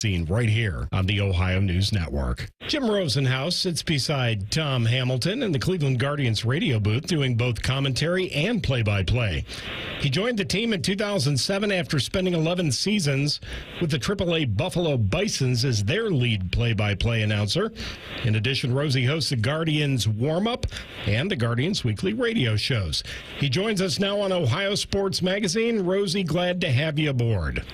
Seen right here on the Ohio News Network. Jim Rosenhaus sits beside Tom Hamilton in the Cleveland Guardians radio booth doing both commentary and play-by-play. He joined the team in 2007 after spending 11 seasons with the AAA Buffalo Bisons as their lead play-by-play announcer. In addition, Rosie hosts the Guardians Warm-Up and the Guardians Weekly radio shows. He joins us now on Ohio Sports Magazine. Rosie, glad to have you aboard.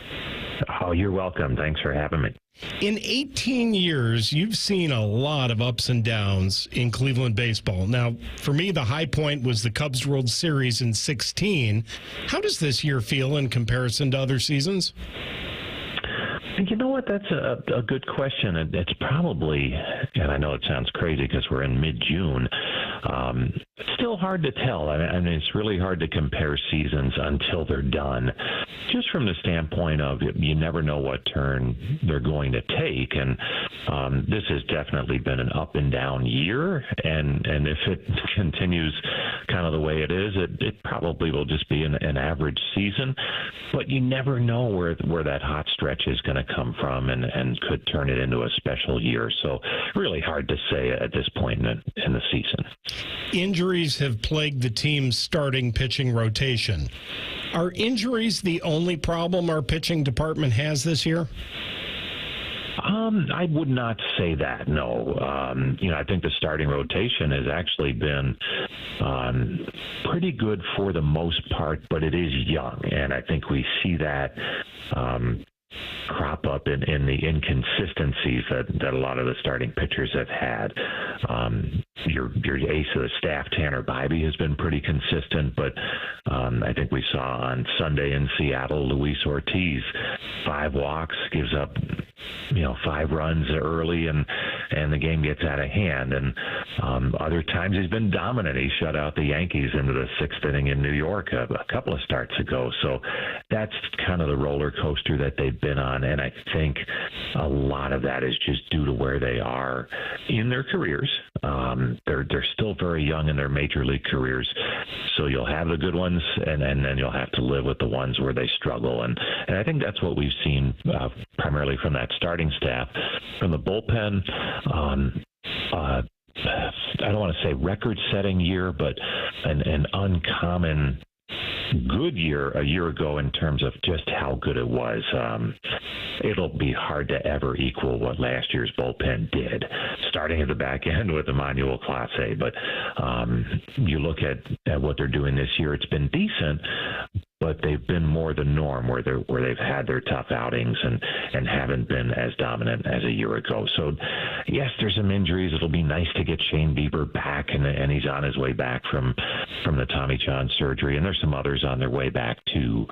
Oh, you're welcome. Thanks for having me. In 18 years, you've seen a lot of ups and downs in Cleveland baseball. Now, for me, the high point was the Cubs World Series in 16. How does this year feel in comparison to other seasons? You know what? That's a good question. It's probably, and I know it sounds crazy because we're in mid-June, it's still hard to tell. I mean, it's really hard to compare seasons until they're done, just from the standpoint of you never know what turn they're going to take. And this has definitely been an up and down year. And if it continues kind of the way it is, it probably will just be an average season. But you never know where that hot stretch is going to come from and could turn it into a special year. So really hard to say at this point in the season. Injuries have plagued the team's starting pitching rotation. Are injuries the only problem our pitching department has this year? I would not say that, no. I think the starting rotation has actually been pretty good for the most part, but it is young, and I think we see that crop up in the inconsistencies that a lot of the starting pitchers have had. Your ace of the staff, Tanner Bybee, has been pretty consistent, but I think we saw on Sunday in Seattle, Luis Ortiz, 5 walks, gives up 5 runs early, and the game gets out of hand. And other times he's been dominant. He shut out the Yankees into the 6th inning in New York a couple of starts ago. So that's kind of the roller coaster that they've been on, and I think a lot of that is just due to where they are in their careers. They're still very young in their major league careers, so you'll have the good ones, and then you'll have to live with the ones where they struggle. And I think that's what we've seen primarily from that starting staff. From the bullpen, I don't want to say record-setting year, but an uncommon good year a year ago in terms of just how good it was. It'll be hard to ever equal what last year's bullpen did, starting at the back end with Emmanuel Clase. But you look at what they're doing this year, it's been decent, but they've been more the norm where they've had their tough outings and haven't been as dominant as a year ago. So, yes, there's some injuries. It'll be nice to get Shane Bieber back, and he's on his way back from the Tommy John surgery, and there's some others on their way back too.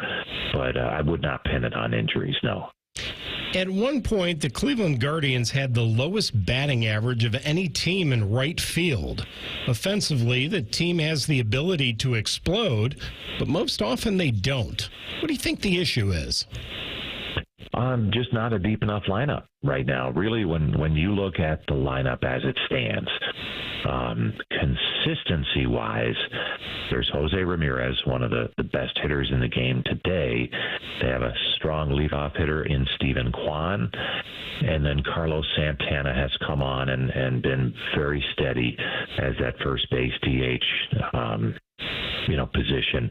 But I would not pin it on injuries, no. At one point, the Cleveland Guardians had the lowest batting average of any team in right field. Offensively, the team has the ability to explode, but most often they don't. What do you think the issue is? Just not a deep enough lineup right now. Really, when you look at the lineup as it stands, consistency-wise, there's Jose Ramirez, one of the best hitters in the game today. They have a strong leadoff hitter in Stephen Kwan, and then Carlos Santana has come on and been very steady as that first base DH position.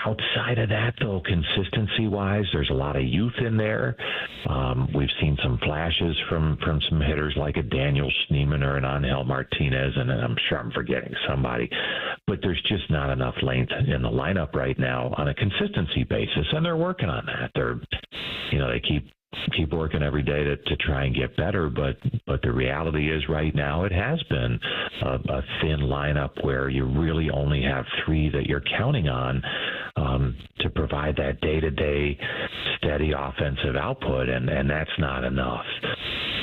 Outside of that, though, consistency-wise, there's a lot of youth in there. We've seen some flashes from some hitters like a Daniel Schneemann or an Angel Martinez, and I'm sure I'm forgetting somebody. But there's just not enough length in the lineup right now on a consistency basis, and they're working on that. They keep working every day to try and get better, but the reality is right now it has been a thin lineup where you really only have 3 that you're counting on to provide that day-to-day steady offensive output, and that's not enough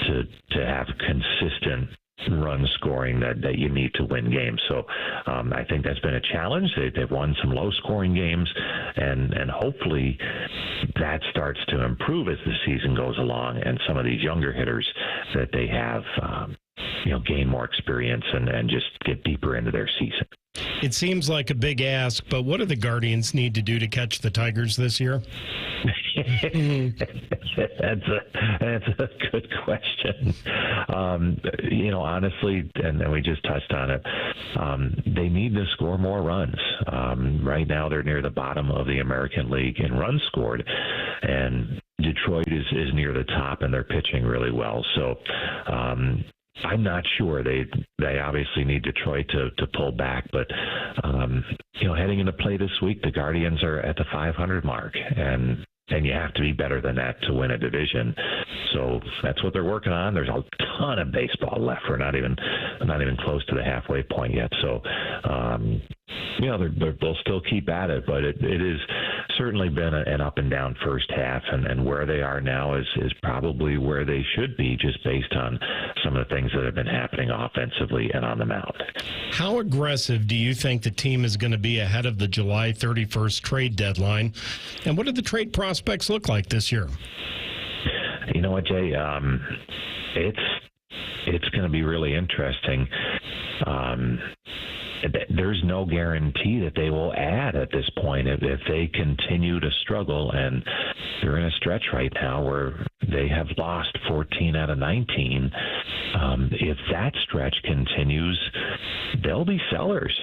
to have consistent run scoring that you need to win games. So I think that's been a challenge. They've won some low-scoring games, and hopefully that starts to improve as the season goes along, and some of these younger hitters that they have gain more experience and just get deeper into their season. It seems like a big ask, but what do the Guardians need to do to catch the Tigers this year? That's a good question. Honestly, and we just touched on it, they need to score more runs. Right now, they're near the bottom of the American League in runs scored, and Detroit is near the top, and they're pitching really well. So I'm not sure. They obviously need Detroit to pull back, but heading into play this week, the Guardians are at the 500 mark, and you have to be better than that to win a division. So that's what they're working on. There's a ton of baseball left. We're not even close to the halfway point yet. So they'll still keep at it, but it is certainly been an up and down first half, and where they are now is probably where they should be, just based on some of the things that have been happening offensively and on the mound. How aggressive do you think the team is going to be ahead of the July 31st trade deadline? And what do the trade prospects look like this year? You know what, Jay? It's going to be really interesting. There's no guarantee that they will add at this point if they continue to struggle, and they're in a stretch right now where they have lost 14 out of 19. If that stretch continues, they'll be sellers.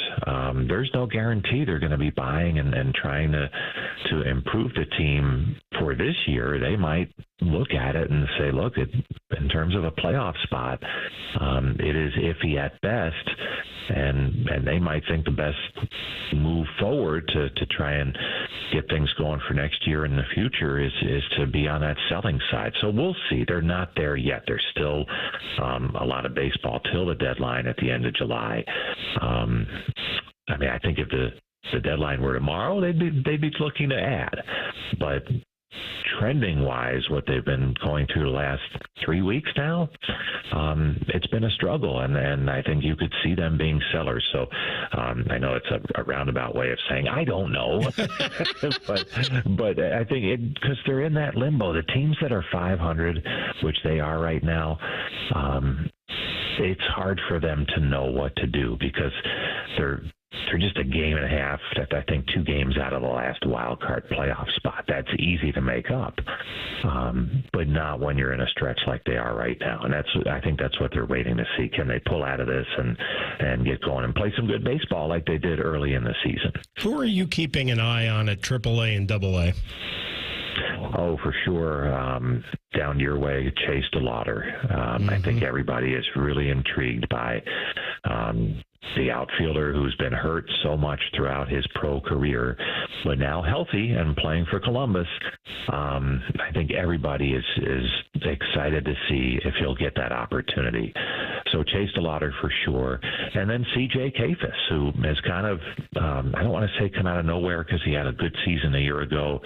There's no guarantee they're going to be buying and trying to improve the team for this year. They might look at it and say, look, in terms of a playoff spot, it is iffy at best. And they might think the best move forward to try and get things going for next year in the future is to be on that selling side. So we'll see. They're not there yet. There's still a lot of baseball till the deadline at the end of July. I think if the deadline were tomorrow, they'd be looking to add. But trending wise, what they've been going through the last 3 weeks now, it's been a struggle, and I think you could see them being sellers. So I know it's a roundabout way of saying I don't know, but I think because they're in that limbo, the teams that are 500, which they are right now, it's hard for them to know what to do, because they're just a game and a half, I think 2 games out of the last wild card playoff spot. That's easy to make up, but not when you're in a stretch like they are right now. And I think that's what they're waiting to see. Can they pull out of this and get going and play some good baseball like they did early in the season? Who are you keeping an eye on at AAA and AA? Oh, for sure. Down your way, Chase DeLauter. I think everybody is really intrigued by the outfielder who's been hurt so much throughout his pro career, but now healthy and playing for Columbus. I think everybody is excited to see if he'll get that opportunity. So Chase DeLauter for sure. And then C.J. Kayfus, who has kind of, I don't want to say come out of nowhere because he had a good season a year ago,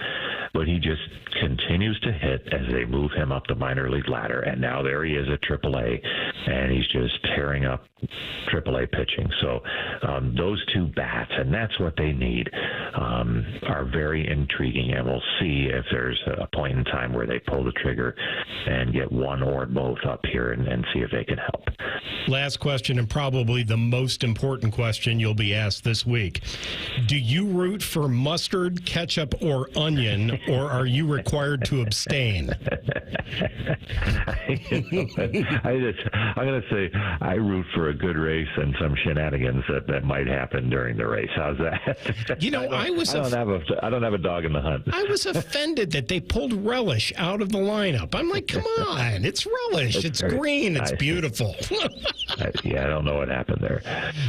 but he just continues to hit as they move him up the minor league ladder. And now there he is at AAA, and he's just tearing up AAA pitching. So those 2 bats, and that's what they need, are very intriguing. And we'll see if there's a point in time where they pull the trigger and get one or both up here and see if they can help. Last question, and probably the most important question you'll be asked this week. Do you root for mustard, ketchup, or onion, or are you required to abstain? I'm going to say I root for a good race and some shenanigans that might happen during the race. How's that? I don't have a dog in the hunt. I was offended that they pulled relish out of the lineup. I'm like, come on, it's relish. It's green. It's beautiful. I don't know what happened there.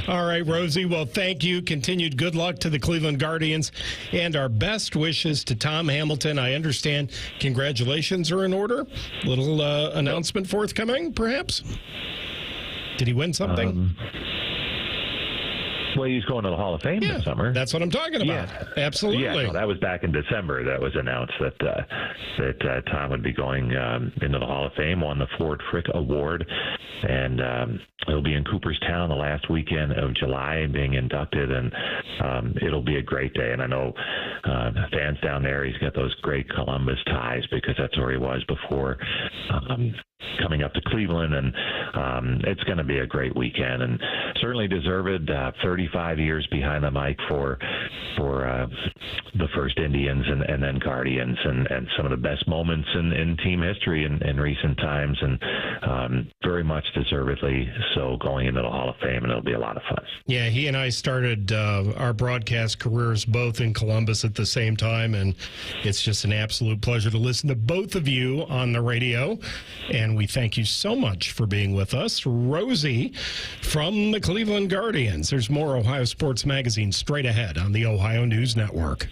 All right, Rosie. Well, thank you. Continued good luck to the Cleveland Guardians, and our best wishes to Tom Hamilton. I understand congratulations are in order. Little announcement forthcoming, perhaps? Did he win something? Well, he's going to the Hall of Fame this summer. That's what I'm talking about. Yeah. Absolutely. Yeah, no, that was back in December. That was announced that Tom would be going into the Hall of Fame, won the Ford Frick Award, and he'll be in Cooperstown the last weekend of July being inducted, and it'll be a great day. And I know fans down there, he's got those great Columbus ties because that's where he was before coming up to Cleveland, and it's going to be a great weekend, and certainly deserved. 35 years behind the mic for the first Indians and then Guardians, and some of the best moments in team history in recent times, and very much deservedly so going into the Hall of Fame, and it'll be a lot of fun. Yeah, he and I started our broadcast careers both in Columbus at the same time, and it's just an absolute pleasure to listen to both of you on the radio, and we thank you so much for being with us. Rosie from the Cleveland Guardians. There's more Ohio Sports Magazine straight ahead on the Ohio News Network.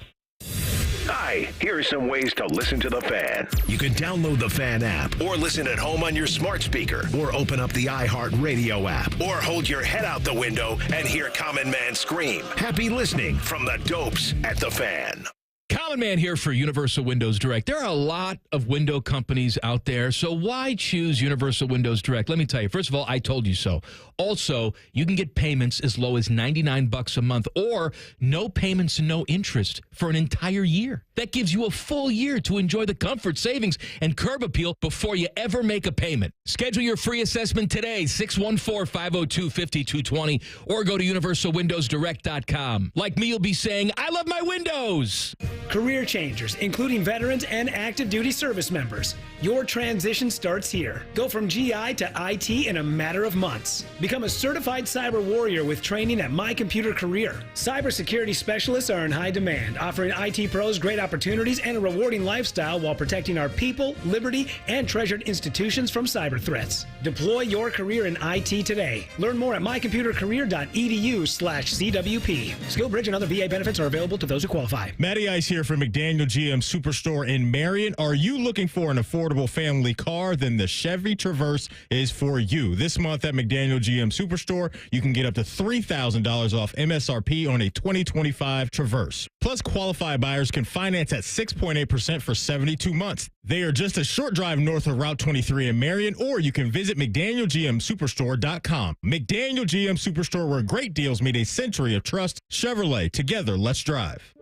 Hi, here are some ways to listen to The Fan. You can download the Fan app, or listen at home on your smart speaker, or open up the iHeartRadio app, or hold your head out the window and hear Common Man scream. Happy listening from the Dopes at The Fan. Common Man here for Universal Windows Direct. There are a lot of window companies out there, so why choose Universal Windows Direct? Let me tell you. First of all, I told you so. Also, you can get payments as low as $99 a month, or no payments and no interest for an entire year. That gives you a full year to enjoy the comfort, savings, and curb appeal before you ever make a payment. Schedule your free assessment today, 614-502-5220, or go to universalwindowsdirect.com. Like me, you'll be saying, I love my windows. Career changers, including veterans and active duty service members. Your transition starts here. Go from GI to IT in a matter of months. Become a certified cyber warrior with training at My Computer Career. Cybersecurity specialists are in high demand, offering IT pros great opportunities and a rewarding lifestyle while protecting our people, liberty, and treasured institutions from cyber threats. Deploy your career in IT today. Learn more at mycomputercareer.edu/CWP. SkillBridge and other VA benefits are available to those who qualify. Matty Ice here from McDaniel GM Superstore in Marion. Are you looking for an affordable family car? Then the Chevy Traverse is for you. This month at McDaniel GM Superstore, you can get up to $3,000 off MSRP on a 2025 Traverse. Plus, qualified buyers can finance at 6.8% for 72 months. They are just a short drive north of Route 23 in Marion, or you can visit McDanielGMSuperstore.com. McDaniel GM Superstore, where great deals meet a century of trust. Chevrolet, together, let's drive.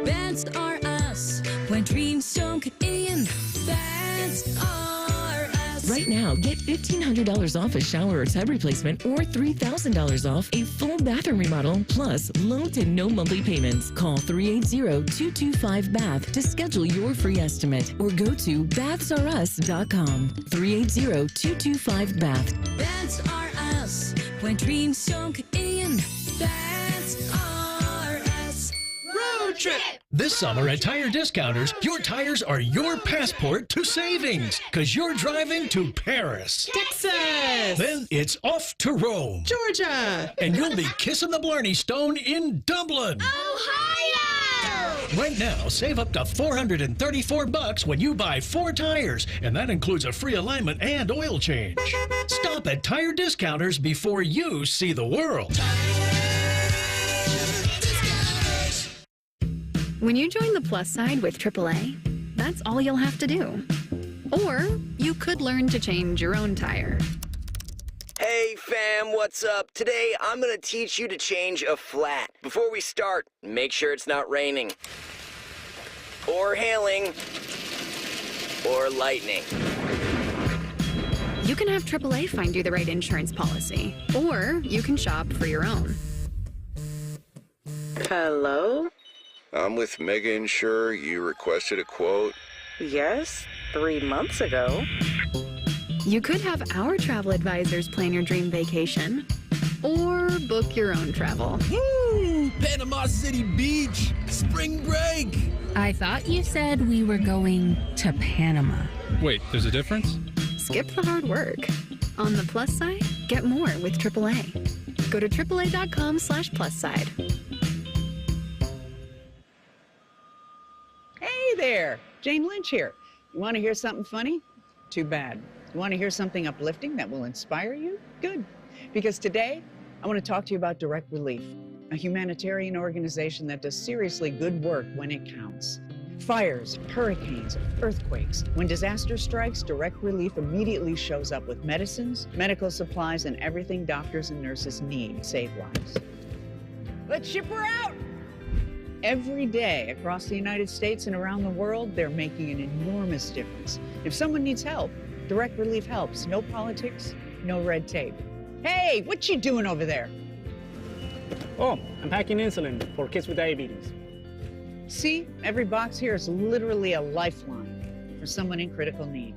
That's are us. When dreams don't get in, that's are us. Right now, get $1,500 off a shower or tub replacement, or $3,000 off a full bathroom remodel, plus low to no monthly payments. Call 380-225-BATH to schedule your free estimate, or go to bathsareus.com. 380-225-BATH. That's are us. When dreams don't get in, that's are us. Road trip. This summer at Tire Discounters, your tires are your passport to savings, because you're driving to Paris, Texas, then it's off to Rome, Georgia, and you'll be kissing the Blarney Stone in Dublin, Ohio. Right now, save up to $434 when you buy 4 tires, and that includes a free alignment and oil change. Stop at Tire Discounters before you see the world. When you join the plus side with AAA, that's all you'll have to do. Or you could learn to change your own tire. Hey fam, what's up? Today I'm gonna teach you to change a flat. Before we start, make sure it's not raining, or hailing, or lightning. You can have AAA find you the right insurance policy, or you can shop for your own. Hello? I'm with Mega Insure. You requested a quote? Yes, 3 months ago. You could have our travel advisors plan your dream vacation, or book your own travel. Woo! Panama City Beach, spring break. I thought you said we were going to Panama. Wait, there's a difference? Skip the hard work. On the plus side, get more with AAA. Go to AAA.com/plus side. Hey there, Jane Lynch here. You want to hear something funny? Too bad. You want to hear something uplifting that will inspire you? Good. Because today, I want to talk to you about Direct Relief, a humanitarian organization that does seriously good work when it counts. Fires, hurricanes, earthquakes. When disaster strikes, Direct Relief immediately shows up with medicines, medical supplies, and everything doctors and nurses need to save lives. Let's ship her out! Every day across the United States and around the world, they're making an enormous difference. If someone needs help, Direct Relief helps. No politics, no red tape. Hey, what you doing over there? Oh, I'm packing insulin for kids with diabetes. See, every box here is literally a lifeline for someone in critical need.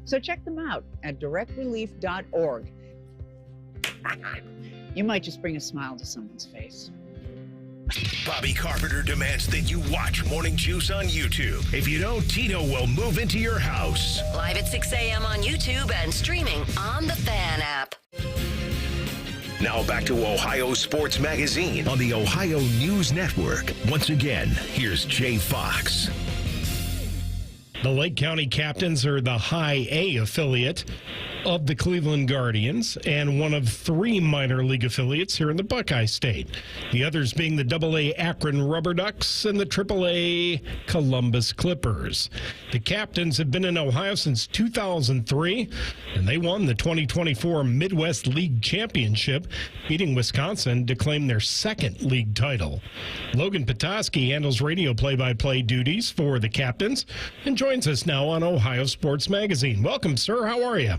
So check them out at directrelief.org. You might just bring a smile to someone's face. Bobby Carpenter demands that you watch Morning Juice on YouTube. If you don't, Tito will move into your house. Live at 6 a.m. on YouTube and streaming on the Fan app. Now back to Ohio Sports Magazine on the Ohio News Network. Once again, here's Jay Fox. The Lake County Captains are the High A affiliate of the Cleveland Guardians and one of 3 minor league affiliates here in the Buckeye State. The others being the AA Akron Rubber Ducks and the AAA Columbus Clippers. The Captains have been in Ohio since 2003, and they won the 2024 Midwest League Championship, beating Wisconsin to claim their 2nd league title. Logan Petoskey handles radio play-by-play duties for the Captains and joins us now on Ohio Sports Magazine. Welcome, sir. How are you?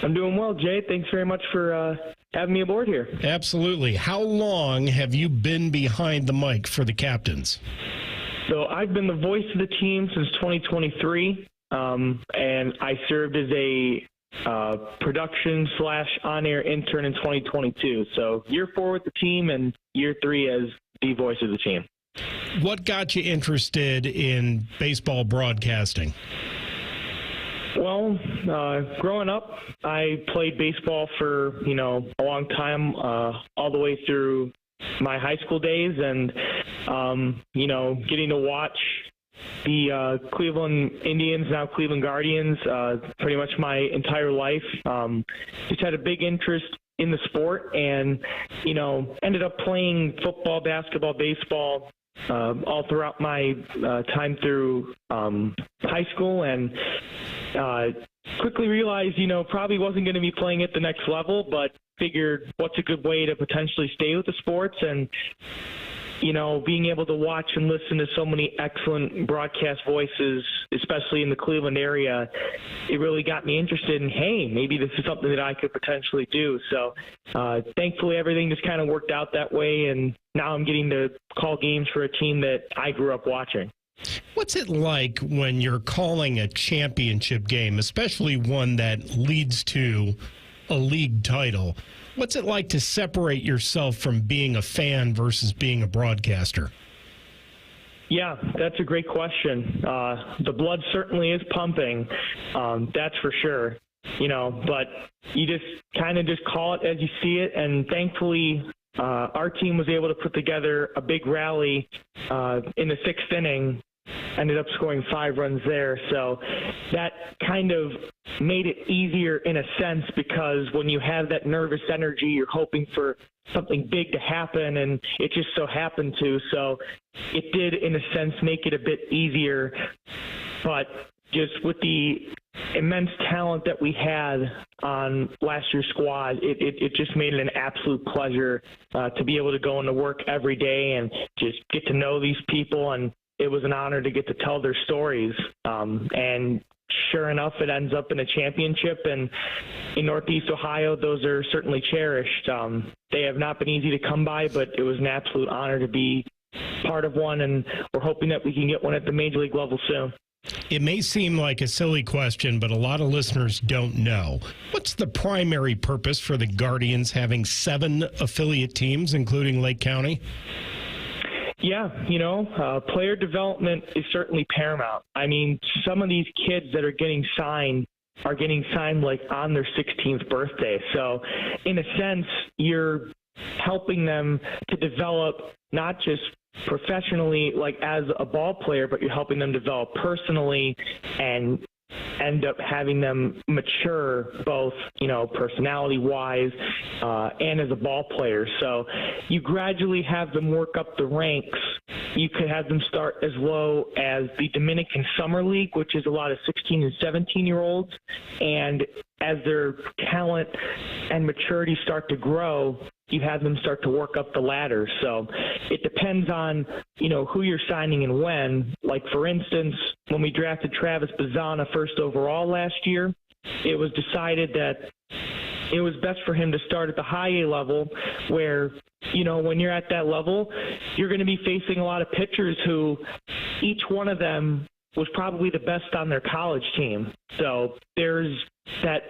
I'm doing well, Jay. Thanks very much for having me aboard here. Absolutely. How long have you been behind the mic for the Captains? So I've been the voice of the team since 2023, and I served as a production/on-air intern in 2022. So year 4 with the team and year 3 as the voice of the team. What got you interested in baseball broadcasting? Well, growing up, I played baseball for, a long time, all the way through my high school days. And, getting to watch the Cleveland Indians, now Cleveland Guardians, pretty much my entire life. Just had a big interest in the sport and, ended up playing football, basketball, baseball, all throughout my time through high school, and quickly realized, probably wasn't going to be playing at the next level, but figured what's a good way to potentially stay with the sports. And, being able to watch and listen to so many excellent broadcast voices, especially in the Cleveland area, it really got me interested in, hey, maybe this is something that I could potentially do. So thankfully, everything just kind of worked out that way, and now I'm getting to call games for a team that I grew up watching. What's it like when you're calling a championship game, especially one that leads to a league title? What's it like to separate yourself from being a fan versus being a broadcaster? Yeah, that's a great question. The blood certainly is pumping, that's for sure. But you just kind of just call it as you see it, and thankfully our team was able to put together a big rally in the 6th inning. Ended up scoring 5 runs there. So that kind of made it easier in a sense, because when you have that nervous energy, you're hoping for something big to happen, and it just so happened to. So it did, in a sense, make it a bit easier. But just with the immense talent that we had on last year's squad, it just made it an absolute pleasure to be able to go into work every day and just get to know these people. And it was an honor to get to tell their stories. And sure enough, it ends up in a championship. And in Northeast Ohio, those are certainly cherished. They have not been easy to come by, but it was an absolute honor to be part of one. And we're hoping that we can get one at the major league level soon. It may seem like a silly question, but a lot of listeners don't know. What's the primary purpose for the Guardians having 7 affiliate teams, including Lake County? Yeah, player development is certainly paramount. I mean, some of these kids that are getting signed like on their 16th birthday. So in a sense, you're helping them to develop not just professionally, like as a ball player, but you're helping them develop personally and end up having them mature both, personality wise and as a ball player. So you gradually have them work up the ranks. You could have them start as low as the Dominican Summer League, which is a lot of 16 and 17-year-olds. And as their talent and maturity start to grow, you have them start to work up the ladder. So it depends on, who you're signing and when. Like, for instance, when we drafted Travis Bazzana first overall last year, it was decided that it was best for him to start at the high A level where, you know, when you're at that level, you're going to be facing a lot of pitchers who each one of them was probably the best on their college team. So there's that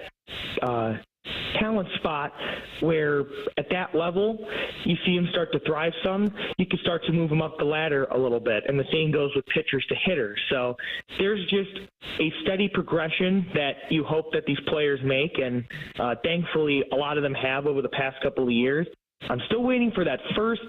talent spot where at that level you see him start to thrive some. You can start to move him up the ladder a little bit, and the same goes with pitchers to hitters. So there's just a steady progression that you hope that these players make, and thankfully a lot of them have over the past couple of years. I'm still waiting for that first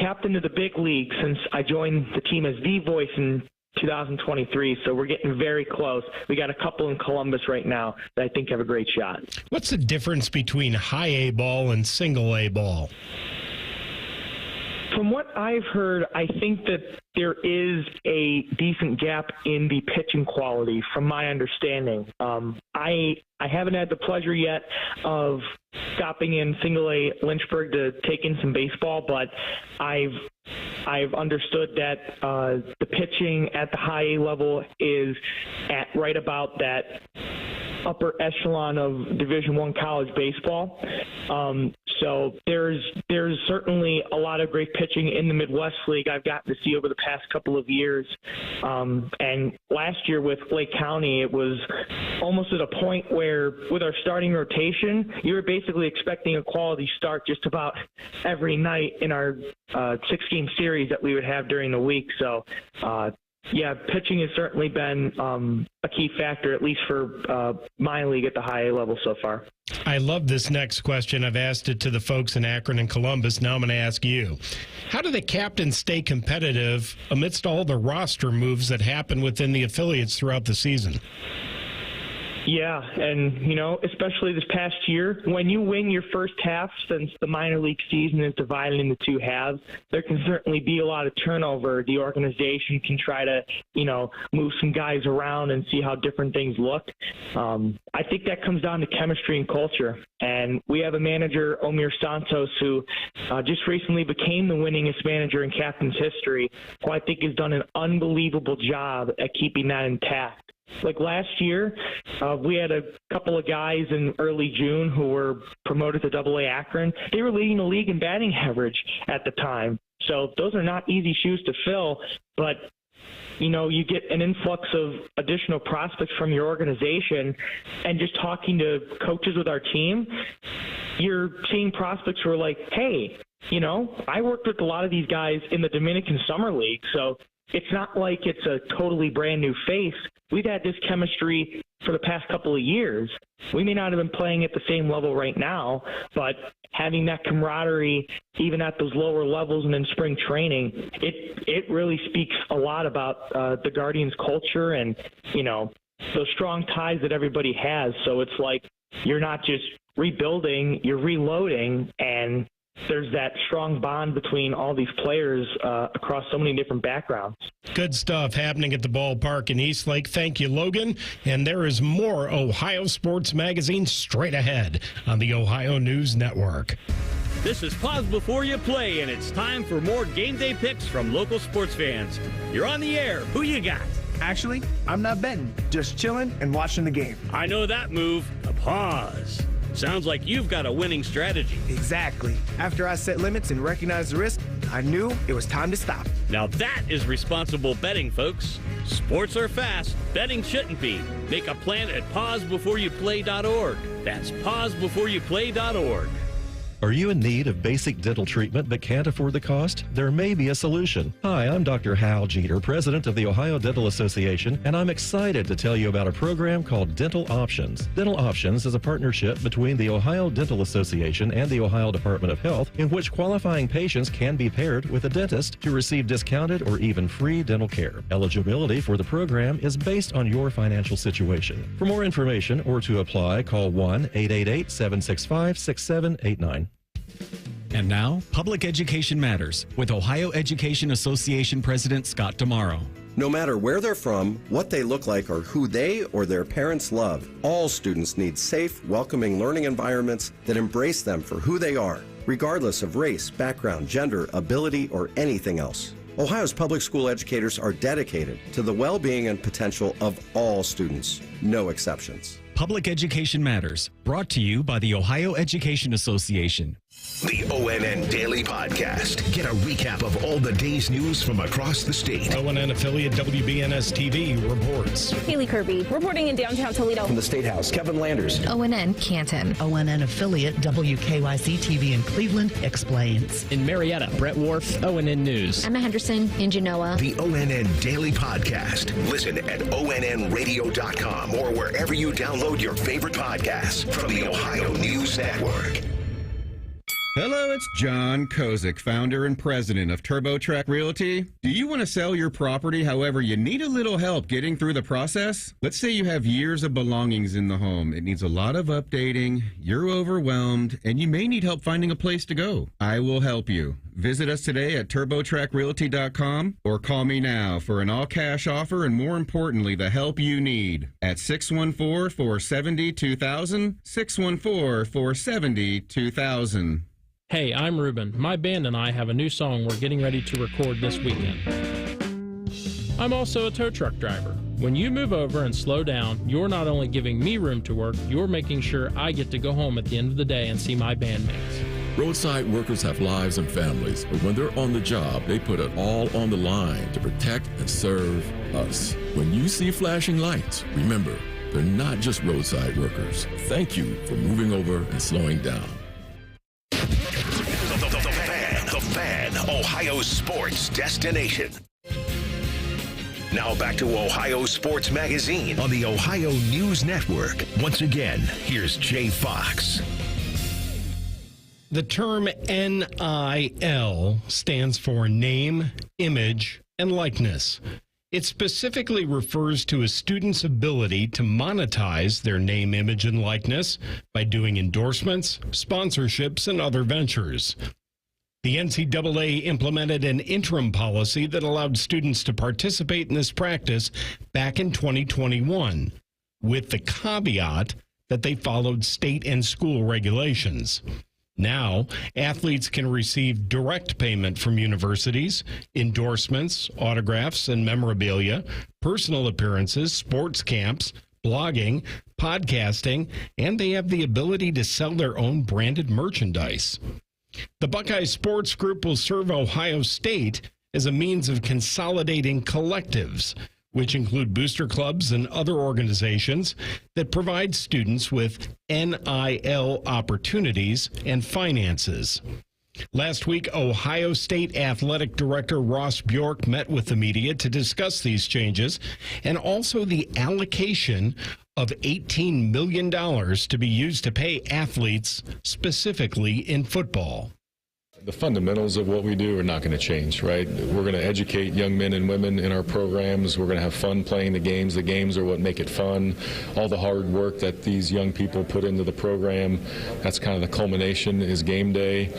captain to the big league since I joined the team as the voice in 2023, so we're getting very close. We got a couple in Columbus right now that I think have a great shot. What's the difference between high A ball and single A ball? From what I've heard, I think that there is a decent gap in the pitching quality, from my understanding. I haven't had the pleasure yet of stopping in single A Lynchburg to take in some baseball, but I've understood that the pitching at the high A level is at right about that upper echelon of Division I college baseball. So there's certainly a lot of great pitching in the Midwest League I've gotten to see over the past couple of years. And last year with Lake County, it was almost at a point where with our starting rotation, you were basically expecting a quality start just about every night in our 6-game series that we would have during the week. So yeah, pitching has certainly been a key factor, at least for my league at the high A level so far. I love this next question. I've asked it to the folks in Akron and Columbus. Now I'm going to ask you. How do the captains stay competitive amidst all the roster moves that happen within the affiliates throughout the season? Yeah, and, you know, especially this past year, when you win your first half, since the minor league season is divided into two halves, there can certainly be a lot of turnover. The organization can try to, you know, move some guys around and see how different things look. I think that comes down to chemistry and culture. And we have a manager, Omir Santos, who just recently became the winningest manager in captain's history, who I think has done an unbelievable job at keeping that intact. Like last year, we had a couple of guys in early June who were promoted to AA Akron. They were leading the league in batting average at the time. So those are not easy shoes to fill, but you know, you get an influx of additional prospects from your organization, and just talking to coaches with our team, you're seeing prospects who are like, hey, you know, I worked with a lot of these guys in the Dominican Summer League, so it's not like it's a totally brand new face. We've had this chemistry for the past couple of years. We may not have been playing at the same level right now, but having that camaraderie even at those lower levels and in spring training, it really speaks a lot about the Guardians culture and, you know, those strong ties that everybody has. So it's like you're not just rebuilding, you're reloading, and there's that strong bond between all these players across so many different backgrounds. Good stuff happening at the ballpark in Eastlake. Thank you, Logan. And there is more Ohio Sports Magazine straight ahead on the Ohio News Network. This is Pause Before You Play, and it's time for more game day picks from local sports fans. You're on the air. Who you got? Actually, I'm not betting, just chilling and watching the game. I know that move. A pause. Sounds like you've got a winning strategy. Exactly. After I set limits and recognized the risk, I knew it was time to stop. Now that is responsible betting, folks. Sports are fast. Betting shouldn't be. Make a plan at pausebeforeyouplay.org. That's pausebeforeyouplay.org. Are you in need of basic dental treatment but can't afford the cost? There may be a solution. Hi, I'm Dr. Hal Jeter, president of the Ohio Dental Association, and I'm excited to tell you about a program called Dental Options. Dental Options is a partnership between the Ohio Dental Association and the Ohio Department of Health, in which qualifying patients can be paired with a dentist to receive discounted or even free dental care. Eligibility for the program is based on your financial situation. For more information or to apply, call 1-888-765-6789. And now, Public Education Matters with Ohio Education Association President Scott Tomorrow. No matter where they're from, what they look like, or who they or their parents love, all students need safe, welcoming learning environments that embrace them for who they are, regardless of race, background, gender, ability, or anything else. Ohio's public school educators are dedicated to the well-being and potential of all students, no exceptions. Public Education Matters, brought to you by the Ohio Education Association. The ONN Daily Podcast. Get a recap of all the day's news from across the state. ONN affiliate WBNS TV reports. Haley Kirby reporting in downtown Toledo. From the State House, Kevin Landers. ONN Canton. ONN affiliate WKYC TV in Cleveland explains. In Marietta, Brett Wharf, ONN News. Emma Henderson in Genoa. The ONN Daily Podcast. Listen at ONNradio.com or wherever you download your favorite podcasts from the Ohio News Network. Hello, it's John Kozik, founder and president of TurboTrack Realty. Do you want to sell your property, however, you need a little help getting through the process? Let's say you have years of belongings in the home. It needs a lot of updating, you're overwhelmed, and you may need help finding a place to go. I will help you. Visit us today at TurboTrackRealty.com or call me now for an all-cash offer and, more importantly, the help you need at 614-470-2000, 614-470-2000. Hey, I'm Ruben. My band and I have a new song we're getting ready to record this weekend. I'm also a tow truck driver. When you move over and slow down, you're not only giving me room to work, you're making sure I get to go home at the end of the day and see my bandmates. Roadside workers have lives and families, but when they're on the job, they put it all on the line to protect and serve us. When you see flashing lights, remember, they're not just roadside workers. Thank you for moving over and slowing down. The Fan, Ohio sports destination. Now back to Ohio Sports Magazine on the Ohio News Network. Once again, here's Jay Fox. The term NIL stands for name, image, and likeness. It specifically refers to a student's ability to monetize their name, image, and likeness by doing endorsements, sponsorships, and other ventures. The NCAA implemented an interim policy that allowed students to participate in this practice back in 2021, with the caveat that they followed state and school regulations. Now, athletes can receive direct payment from universities, endorsements, autographs, and memorabilia, personal appearances, sports camps, blogging, podcasting, and they have the ability to sell their own branded merchandise. The Buckeye Sports Group will serve Ohio State as a means of consolidating collectives, which include booster clubs and other organizations that provide students with NIL opportunities and finances. Last week, Ohio State Athletic Director Ross Bjork met with the media to discuss these changes and also the allocation of $18 million to be used to pay athletes specifically in football. The fundamentals of what we do are not going to change, right? We're going to educate young men and women in our programs. We're going to have fun playing the games. The games are what make it fun. All the hard work that these young people put into the program, that's kind of the culmination is game day.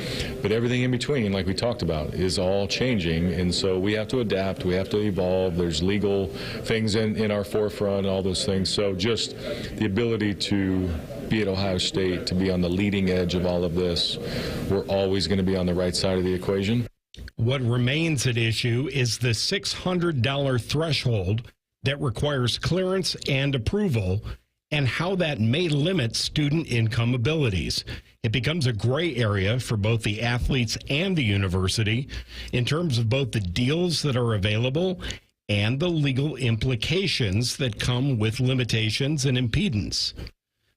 But everything in between, like we talked about, is all changing. And so we have to adapt. We have to evolve. There's legal things in our forefront, all those things. So just the ability to be at Ohio State, to be on the leading edge of all of this, we're always going to be on the right side of the equation. What remains at issue is the $600 threshold that requires clearance and approval, and how that may limit student income abilities. It becomes a gray area for both the athletes and the university in terms of both the deals that are available and the legal implications that come with limitations and impedance.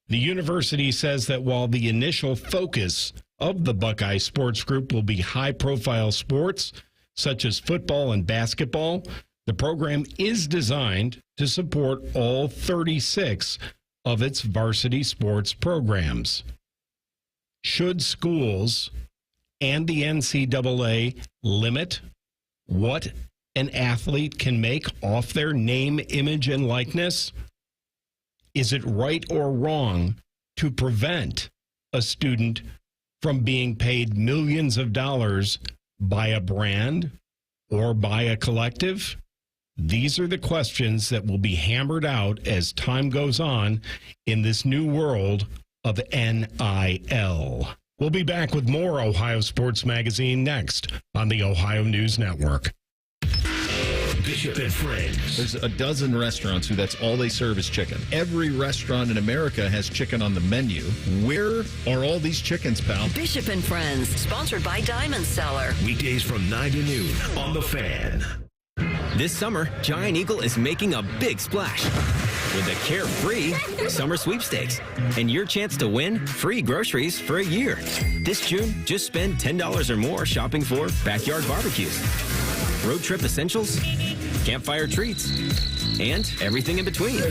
The university says that while the initial focus of the Buckeye Sports Group will be high-profile sports, such as football and basketball, the program is designed to support all 36 of its varsity sports programs. Should schools and the NCAA limit what an athlete can make off their name, image, and likeness? Is it right or wrong to prevent a student from being paid millions of dollars by a brand or by a collective? These are the questions that will be hammered out as time goes on in this new world of NIL. We'll be back with more Ohio Sports Magazine next on the Ohio News Network. Bishop and Friends. There's a dozen restaurants who that's all they serve is chicken. Every restaurant in America has chicken on the menu. Where are all these chickens, pal? Bishop and Friends, sponsored by Diamond Cellar. Weekdays from 9 to noon on The Fan. This summer, Giant Eagle is making a big splash with a carefree summer sweepstakes and your chance to win free groceries for a year. This June, just spend $10 or more shopping for backyard barbecues, road trip essentials, campfire treats, and everything in between.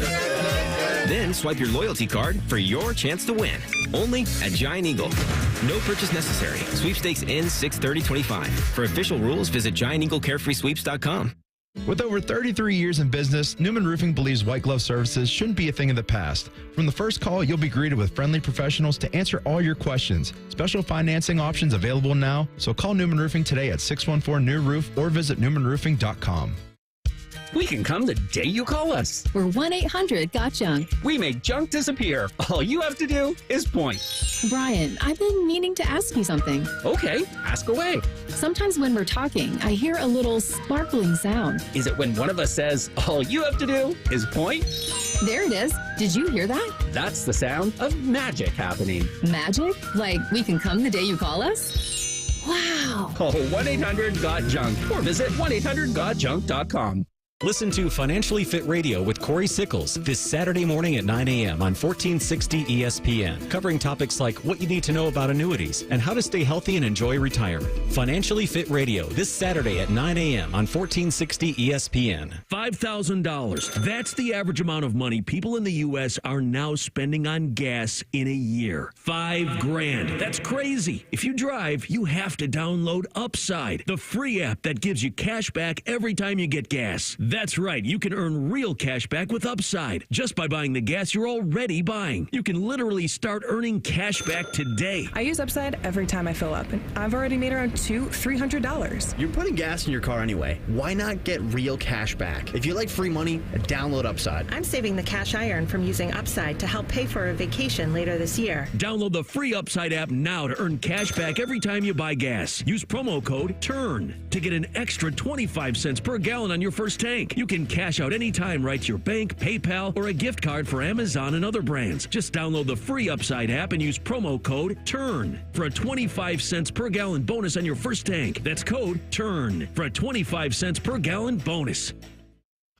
Then swipe your loyalty card for your chance to win. Only at Giant Eagle. No purchase necessary. Sweepstakes ends 6/30/25. For official rules, visit GiantEagleCarefreeSweeps.com. With over 33 years in business, Newman Roofing believes white glove services shouldn't be a thing of the past. From the first call, you'll be greeted with friendly professionals to answer all your questions. Special financing options available now, so call Newman Roofing today at 614-NEW-ROOF or visit newmanroofing.com. We can come the day you call us. We're 1-800-GOT-JUNK. We make junk disappear. All you have to do is point. Brian, I've been meaning to ask you something. Okay, ask away. Sometimes when we're talking, I hear a little sparkling sound. Is it when one of us says, all you have to do is point? There it is. Did you hear that? That's the sound of magic happening. Magic? Like we can come the day you call us? Wow. Call 1-800-GOT-JUNK or visit 1-800-GOT-JUNK.com. Listen to Financially Fit Radio with Corey Sickles this Saturday morning at 9 a.m. on 1460 ESPN, covering topics like what you need to know about annuities and how to stay healthy and enjoy retirement. Financially Fit Radio this Saturday at 9 a.m. on 1460 ESPN. $5,000. That's the average amount of money people in the U.S. are now spending on gas in a year. $5,000. That's crazy. If you drive, you have to download Upside, the free app that gives you cash back every time you get gas. That's right. You can earn real cash back with Upside just by buying the gas you're already buying. You can literally start earning cash back today. I use Upside every time I fill up, and I've already made around $300. You're putting gas in your car anyway. Why not get real cash back? If you like free money, download Upside. I'm saving the cash I earn from using Upside to help pay for a vacation later this year. Download the free Upside app now to earn cash back every time you buy gas. Use promo code TURN to get an extra 25 cents per gallon on your first tank. You can cash out anytime right to your bank, PayPal, or a gift card for Amazon and other brands. Just download the free Upside app and use promo code TURN for a 25 cents per gallon bonus on your first tank. That's code TURN for a 25 cents per gallon bonus.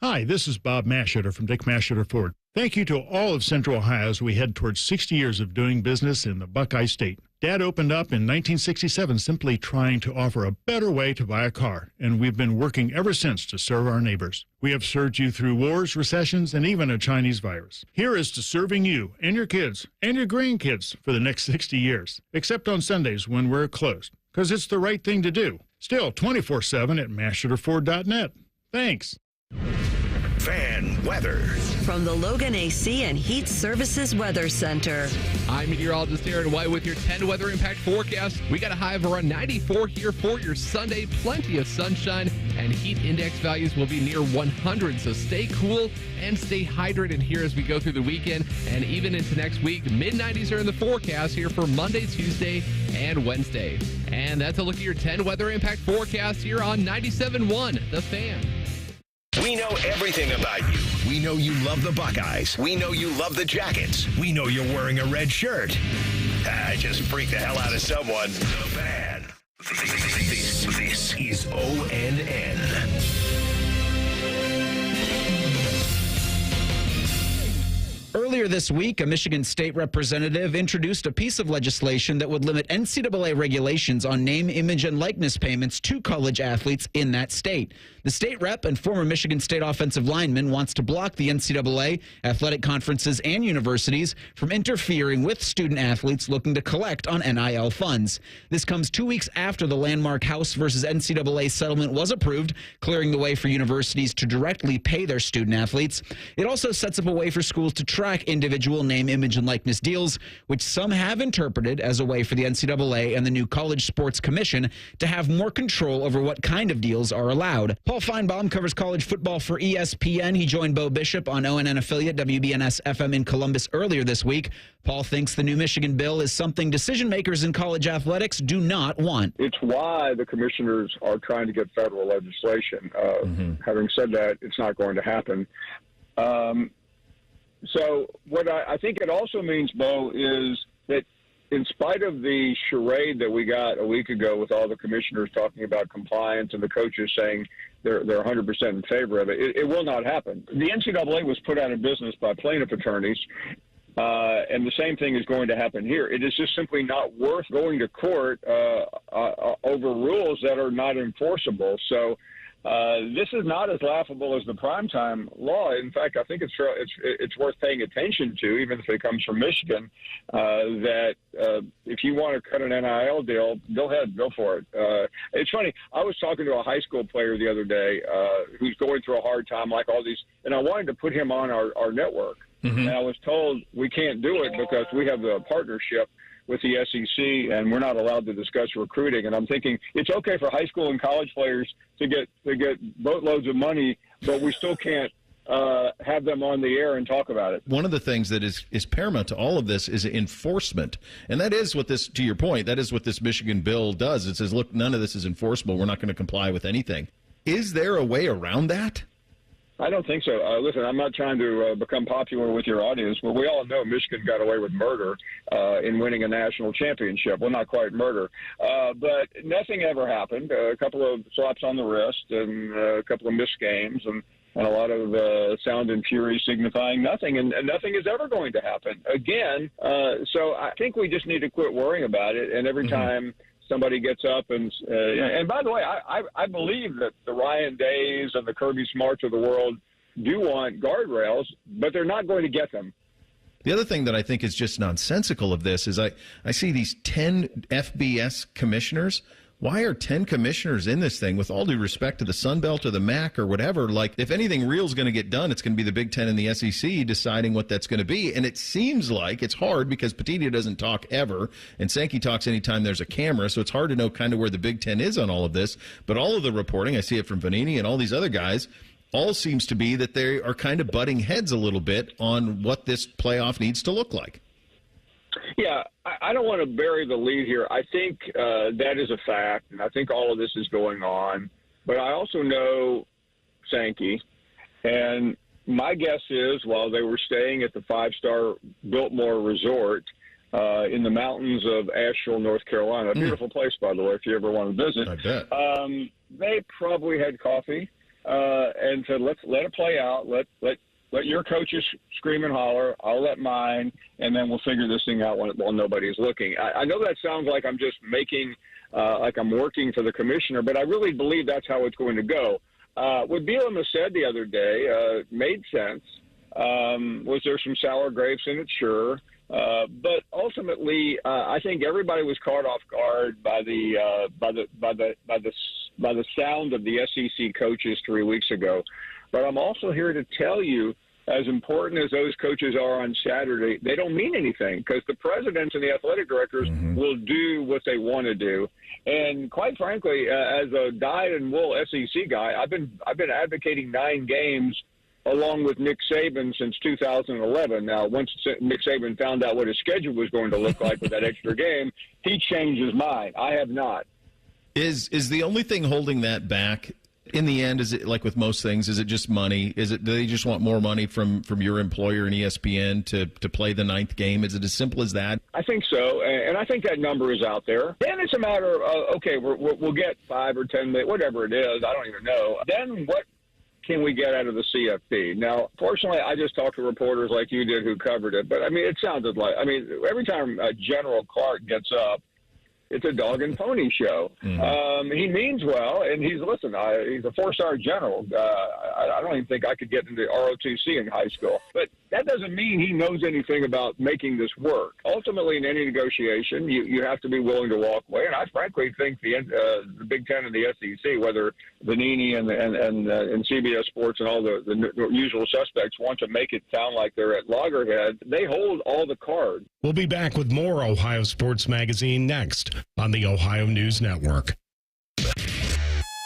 Hi, this is Bob Masheter from Dick Masheter Ford. Thank you to all of Central Ohio as we head towards 60 years of doing business in the Buckeye State. Dad opened up in 1967 simply trying to offer a better way to buy a car, and we've been working ever since to serve our neighbors. We have served you through wars, recessions, and even a Chinese virus. Here is to serving you and your kids and your grandkids for the next 60 years, except on Sundays when we're closed, because it's the right thing to do. Still 24/7 at MasheterFord.net. Thanks. Fan weather. From the Logan AC and Heat Services Weather Center. I'm meteorologist Aaron White with your 10 weather impact forecast. We got a high of around 94 here for your Sunday. Plenty of sunshine, and heat index values will be near 100. So stay cool and stay hydrated here as we go through the weekend and even into next week. Mid-90s are in the forecast here for Monday, Tuesday, and Wednesday. And that's a look at your 10 weather impact forecast here on 97.1 The Fan. We know everything about you. We know you love the Buckeyes. We know you love the Jackets. We know you're wearing a red shirt. I just freaked the hell out of someone. The Fan. This is ONN. Earlier this week, a Michigan state representative introduced a piece of legislation that would limit NCAA regulations on name, image, and likeness payments to college athletes in that state. The state rep and former Michigan State offensive lineman wants to block the NCAA, athletic conferences, and universities from interfering with student athletes looking to collect on NIL funds. This comes 2 weeks after the landmark House versus NCAA settlement was approved, clearing the way for universities to directly pay their student athletes. It also sets up a way for schools to track individual name, image, and likeness deals, which some have interpreted as a way for the NCAA and the new College Sports Commission to have more control over what kind of deals are allowed. Paul Feinbaum covers college football for ESPN. He joined Bo Bishop on ONN affiliate WBNS-FM in Columbus earlier this week. Paul thinks the new Michigan bill is something decision makers in college athletics do not want. It's why the commissioners are trying to get federal legislation. Having said that, it's not going to happen. So what I think it also means, Bo, is that in spite of the charade that we got a week ago with all the commissioners talking about compliance and the coaches saying they're 100% in favor of it, it will not happen. The NCAA was put out of business by plaintiff attorneys. And the same thing is going to happen here. It is just simply not worth going to court over rules that are not enforceable. So this is not as laughable as the primetime law. In fact, I think it's worth paying attention to, even if it comes from Michigan, that if you want to cut an NIL deal, go ahead, go for it. It's funny. I was talking to a high school player the other day who's going through a hard time like all these, and I wanted to put him on our network. And I was told we can't do it because we have the partnership with the SEC and we're not allowed to discuss recruiting. And I'm thinking it's okay for high school and college players to get boatloads of money, but we still can't have them on the air and talk about it. One of the things that is paramount to all of this is enforcement. And that is what this, to your point, that is what this Michigan bill does. It says, look, none of this is enforceable. We're not going to comply with anything. Is there a way around that? I don't think so. Listen, I'm not trying to become popular with your audience, but we all know Michigan got away with murder in winning a national championship. Well, not quite murder. But nothing ever happened. A couple of slaps on the wrist and a couple of missed games and a lot of sound and fury signifying nothing. And nothing is ever going to happen again. So I think we just need to quit worrying about it. And every time somebody gets up and by the way, I believe that the Ryan Days and the Kirby Smarts of the world do want guardrails, but they're not going to get them. The other thing that I think is just nonsensical of this is I see these 10 FBS commissioners. Why are 10 commissioners in this thing? With all due respect to the Sun Belt or the MAC or whatever, like if anything real is going to get done, it's going to be the Big Ten and the SEC deciding what that's going to be. And it seems like it's hard because Petitia doesn't talk ever, and Sankey talks anytime there's a camera, so it's hard to know kind of where the Big Ten is on all of this. But all of the reporting, I see it from Vanini and all these other guys, all seems to be that they are kind of butting heads a little bit on what this playoff needs to look like. Yeah, I don't want to bury the lead here. I think that is a fact, and I think all of this is going on. But I also know Sankey, and my guess is while they were staying at the five-star Biltmore Resort in the mountains of Asheville, North Carolina, a beautiful place, by the way, if you ever want to visit, I bet. They probably had coffee and said, let's let it play out. Let your coaches scream and holler. I'll let mine, and then we'll figure this thing out while nobody's looking. I know that sounds like I'm just making like I'm working for the commissioner, but I really believe that's how it's going to go. What Bielema said the other day made sense. Was there some sour grapes in it? Sure. But ultimately, I think everybody was caught off guard by the sound of the SEC coaches 3 weeks ago. But I'm also here to tell you, as important as those coaches are on Saturday, they don't mean anything because the presidents and the athletic directors will do what they want to do. And quite frankly, as a dyed-in-wool SEC guy, I've been advocating 9 games along with Nick Saban since 2011. Now, once Nick Saban found out what his schedule was going to look like with that extra game, he changed his mind. I have not. Is the only thing holding that back in the end, is it like with most things, is it just money? Do they just want more money from your employer and ESPN to play the 9th game? Is it as simple as that? I think so, and I think that number is out there. Then it's a matter of, okay, we'll get 5 or 10 million, whatever it is, I don't even know. Then what can we get out of the CFP? Now, fortunately, I just talked to reporters like you did who covered it, but, I mean, it sounded like, I mean, every time General Clark gets up it's a dog and pony show. He means well, and he's a 4-star general. I don't even think I could get into ROTC in high school, but that doesn't mean he knows anything about making this work. Ultimately, in any negotiation, you have to be willing to walk away. And I frankly think the Big Ten and the SEC, whether Vanini and CBS Sports and all the usual suspects want to make it sound like they're at loggerhead, they hold all the cards. We'll be back with more Ohio Sports Magazine next on the Ohio News Network.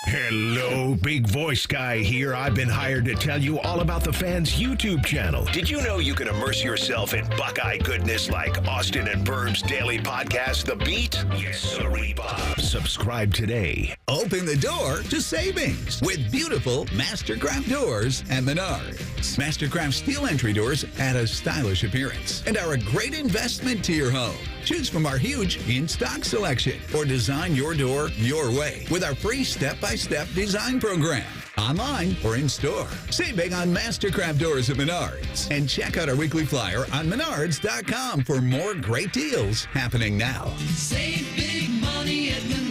Hello, Big Voice Guy here. I've been hired to tell you all about the Fan's YouTube channel. Did you know you can immerse yourself in Buckeye goodness like Austin and Burb's daily podcast, The Beat? Yes, sirree, Bob. Subscribe today. Open the door to savings with beautiful Mastercraft doors at Menards. Mastercraft steel entry doors add a stylish appearance and are a great investment to your home. Choose from our huge in-stock selection or design your door your way with our free step-by-step design program. Online or in store. Save big on Mastercraft doors at Menards. And check out our weekly flyer on menards.com for more great deals happening now. Save big money at Menards.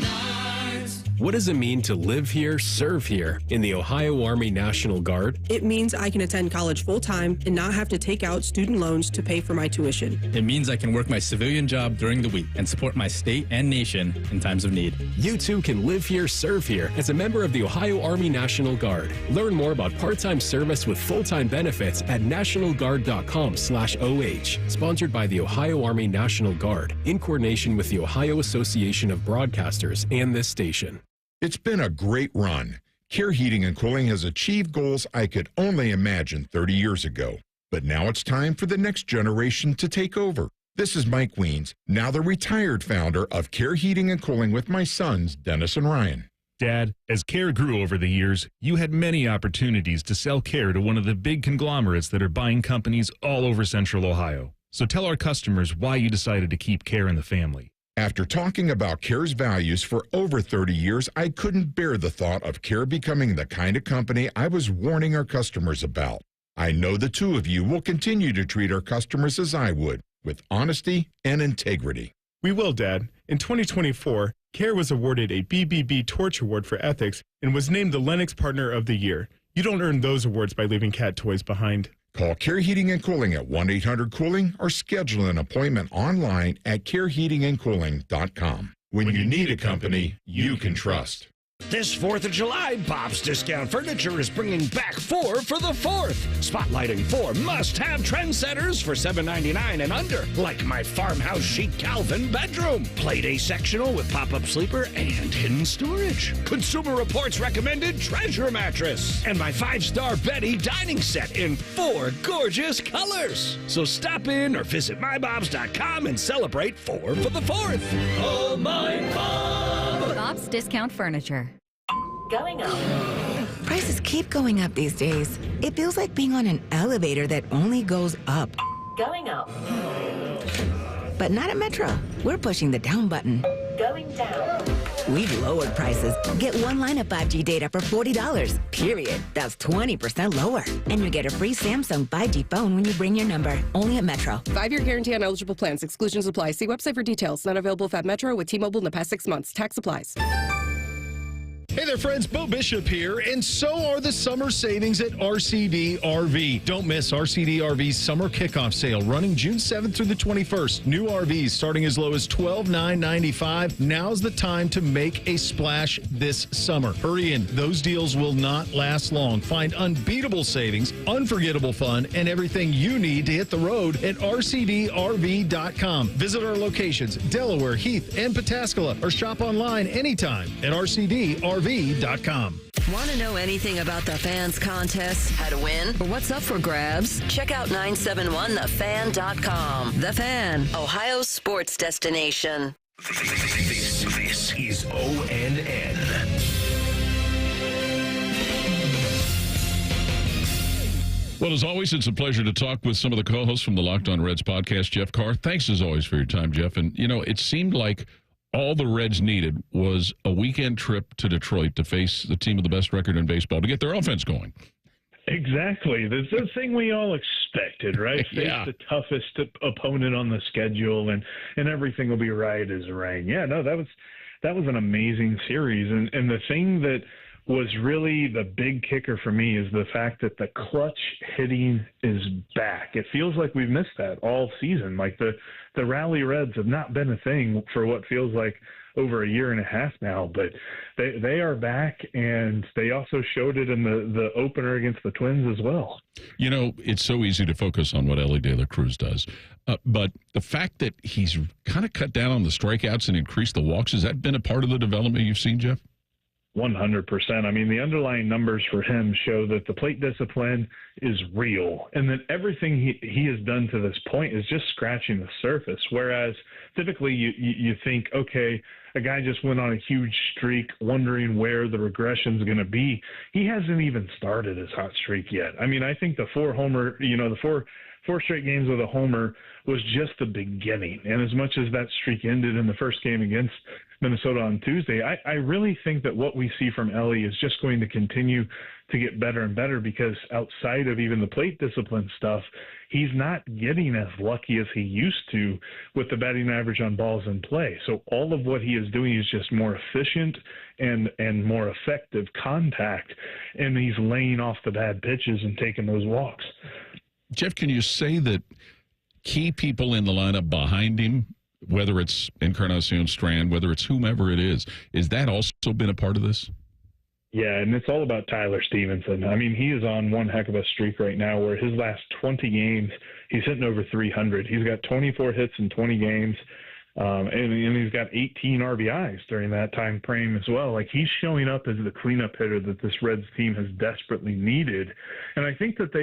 What does it mean to live here, serve here in the Ohio Army National Guard? It means I can attend college full-time and not have to take out student loans to pay for my tuition. It means I can work my civilian job during the week and support my state and nation in times of need. You too can live here, serve here as a member of the Ohio Army National Guard. Learn more about part-time service with full-time benefits at nationalguard.com/OH. Sponsored by the Ohio Army National Guard in coordination with the Ohio Association of Broadcasters and this station. It's been a great run. Care Heating and Cooling has achieved goals I could only imagine 30 years ago. But now it's time for the next generation to take over. This is Mike Weens, now the retired founder of Care Heating and Cooling with my sons, Dennis and Ryan. Dad, as Care grew over the years, you had many opportunities to sell Care to one of the big conglomerates that are buying companies all over Central Ohio. So tell our customers why you decided to keep Care in the family. After talking about Care's values for over 30 years, I couldn't bear the thought of Care becoming the kind of company I was warning our customers about. I know the two of you will continue to treat our customers as I would, with honesty and integrity. We will, Dad. In 2024, Care was awarded a BBB Torch Award for Ethics and was named the Lennox Partner of the Year. You don't earn those awards by leaving cat toys behind. Call Care Heating and Cooling at 1-800-COOLING or schedule an appointment online at careheatingandcooling.com. When you need a company you can trust. This 4th of July, Bob's Discount Furniture is bringing back 4 for the 4th. Spotlighting 4 must-have trendsetters for $7.99 and under, like my farmhouse chic Calvin bedroom, Playday sectional with pop-up sleeper and hidden storage, Consumer Reports recommended treasure mattress, and my 5-star Betty dining set in 4 gorgeous colors. So stop in or visit mybobs.com and celebrate 4 for the 4th. Oh, my Bob! Bob's Discount Furniture. Going up. Prices keep going up these days. It feels like being on an elevator that only goes up. Going up. But not at Metro. We're pushing the down button. Going down. We've lowered prices. Get one line of 5G data for $40. Period. That's 20% lower. And you get a free Samsung 5G phone when you bring your number. Only at Metro. 5-year guarantee on eligible plans. Exclusions apply. See website for details. Not available at Metro with T-Mobile in the past 6 months. Tax applies. Hey there, friends. Bo Bishop here, and so are the summer savings at RCD RV. Don't miss RCD RV's summer kickoff sale running June 7th through the 21st. New RVs starting as low as $12,995. Now's the time to make a splash this summer. Hurry in. Those deals will not last long. Find unbeatable savings, unforgettable fun, and everything you need to hit the road at RCDRV.com. Visit our locations, Delaware, Heath, and Pataskala, or shop online anytime at RCDRV.com. Want to know anything about the Fans contest? How to win? Or what's up for grabs? Check out 971thefan.com. The Fan, Ohio's sports destination. This is ONN. Well, as always, it's a pleasure to talk with some of the co-hosts from the Locked On Reds podcast. Jeff Carr, thanks as always for your time, Jeff. And, you know, it seemed like all the Reds needed was a weekend trip to Detroit to face the team with the best record in baseball to get their offense going. Exactly. That's the thing we all expected, right? Yeah. Face the toughest opponent on the schedule, and everything will be right as rain. Yeah, no, that was an amazing series. And the thing that was really the big kicker for me is the fact that the clutch hitting is back. It feels like we've missed that all season. Like the Rally Reds have not been a thing for what feels like over a year and a half now, but they are back, and they also showed it in the opener against the Twins as well. You know, it's so easy to focus on what Elly De La Cruz does, but the fact that he's kind of cut down on the strikeouts and increased the walks, has that been a part of the development you've seen, Jeff? 100%. I mean, the underlying numbers for him show that the plate discipline is real, and that everything he has done to this point is just scratching the surface. Whereas typically you think, okay, a guy just went on a huge streak, wondering where the regression is going to be. He hasn't even started his hot streak yet. I mean, I think the four straight games with a homer was just the beginning. And as much as that streak ended in the first game against Minnesota on Tuesday, I really think that what we see from Elly is just going to continue to get better and better, because outside of even the plate discipline stuff, he's not getting as lucky as he used to with the batting average on balls in play. So all of what he is doing is just more efficient and more effective contact, and he's laying off the bad pitches and taking those walks. Jeff, can you say that key people in the lineup behind him, whether it's Encarnacion Strand, whether it's whomever it is that also been a part of this? Yeah, and it's all about Tyler Stevenson. I mean, he is on one heck of a streak right now where his last 20 games, he's hitting over 300. He's got 24 hits in 20 games, and he's got 18 RBIs during that time frame as well. Like, he's showing up as the cleanup hitter that this Reds team has desperately needed. And I think that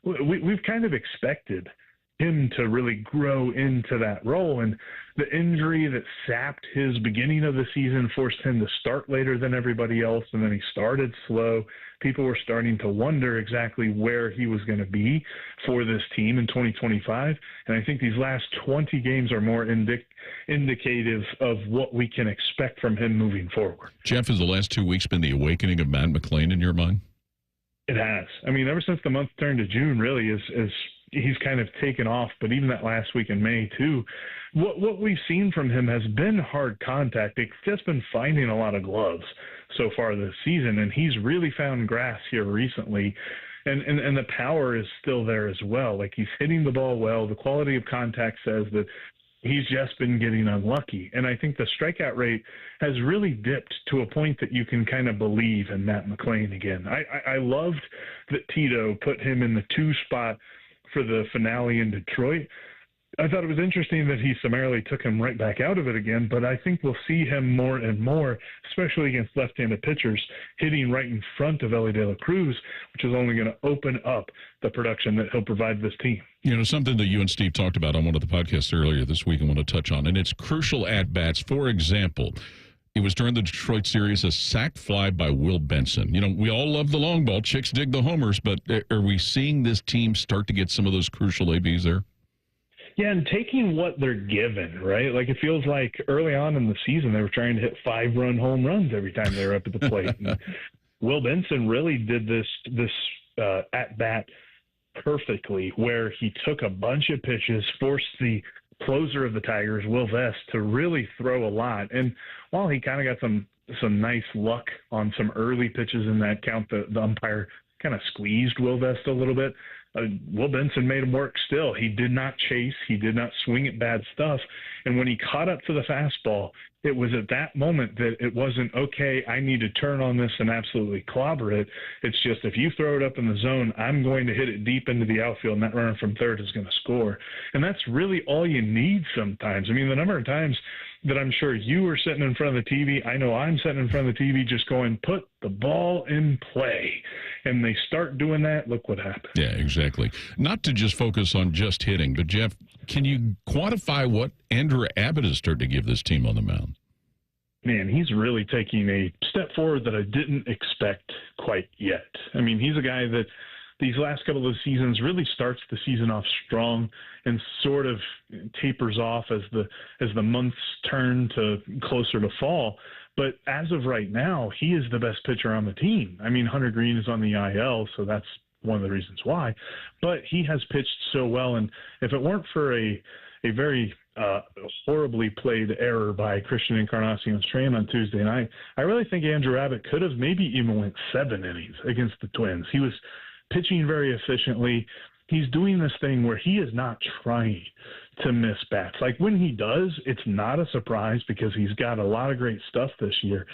we've kind of expected him to really grow into that role, and the injury that sapped his beginning of the season forced him to start later than everybody else, and then he started slow. People were starting to wonder exactly where he was going to be for this team in 2025, and I think these last 20 games are more indicative of what we can expect from him moving forward. Jeff, has the last 2 weeks been the awakening of Matt McLain in your mind? It has. I mean, ever since the month turned to June, really, is he's kind of taken off, but even that last week in May too, what we've seen from him has been hard contact. It's just been finding a lot of gloves so far this season, and he's really found grass here recently, and the power is still there as well. Like, he's hitting the ball well. The quality of contact says that he's just been getting unlucky, and I think the strikeout rate has really dipped to a point that you can kind of believe in Matt McLain again. I loved that Tito put him in the 2 spot for the finale in Detroit. I thought it was interesting that he summarily took him right back out of it again, but I think we'll see him more and more, especially against left-handed pitchers, hitting right in front of Elly De La Cruz, which is only going to open up the production that he'll provide this team. You know, something that you and Steve talked about on one of the podcasts earlier this week I want to touch on, and it's crucial at-bats. For example, it was during the Detroit series, a sac fly by Will Benson. You know, we all love the long ball. Chicks dig the homers, but are we seeing this team start to get some of those crucial ABs there? Yeah, and taking what they're given, right? Like, it feels like early on in the season they were trying to hit 5-run home runs every time they were up at the plate. And Will Benson really did this at-bat perfectly, where he took a bunch of pitches, forced the closer of the Tigers, Will Vest, to really throw a lot. And while he kind of got some nice luck on some early pitches in that count, the umpire kind of squeezed Will Vest a little bit. Will Benson made him work still. He did not chase. He did not swing at bad stuff. And when he caught up to the fastball, it was at that moment that it wasn't, okay, I need to turn on this and absolutely clobber it. It's just, if you throw it up in the zone, I'm going to hit it deep into the outfield, and that runner from third is going to score. And that's really all you need sometimes. I mean, the number of times that I'm sure you were sitting in front of the TV, I know I'm sitting in front of the TV just going, put the ball in play. And they start doing that, look what happens. Yeah, exactly. Not to just focus on just hitting, but Jeff, can you quantify what Andrew Abbott has started to give this team on the mound? Man, he's really taking a step forward that I didn't expect quite yet. I mean, he's a guy that these last couple of seasons really starts the season off strong and sort of tapers off as the months turn to closer to fall. But as of right now, he is the best pitcher on the team. I mean, Hunter Green is on the IL, so that's one of the reasons why. But he has pitched so well, and if it weren't for a very horribly played error by Christian Encarnacion Strand on Tuesday night, I really think Andrew Abbott could have maybe even went 7 innings against the Twins. He was pitching very efficiently. He's doing this thing where he is not trying to miss bats. Like when he does, it's not a surprise because he's got a lot of great stuff this year,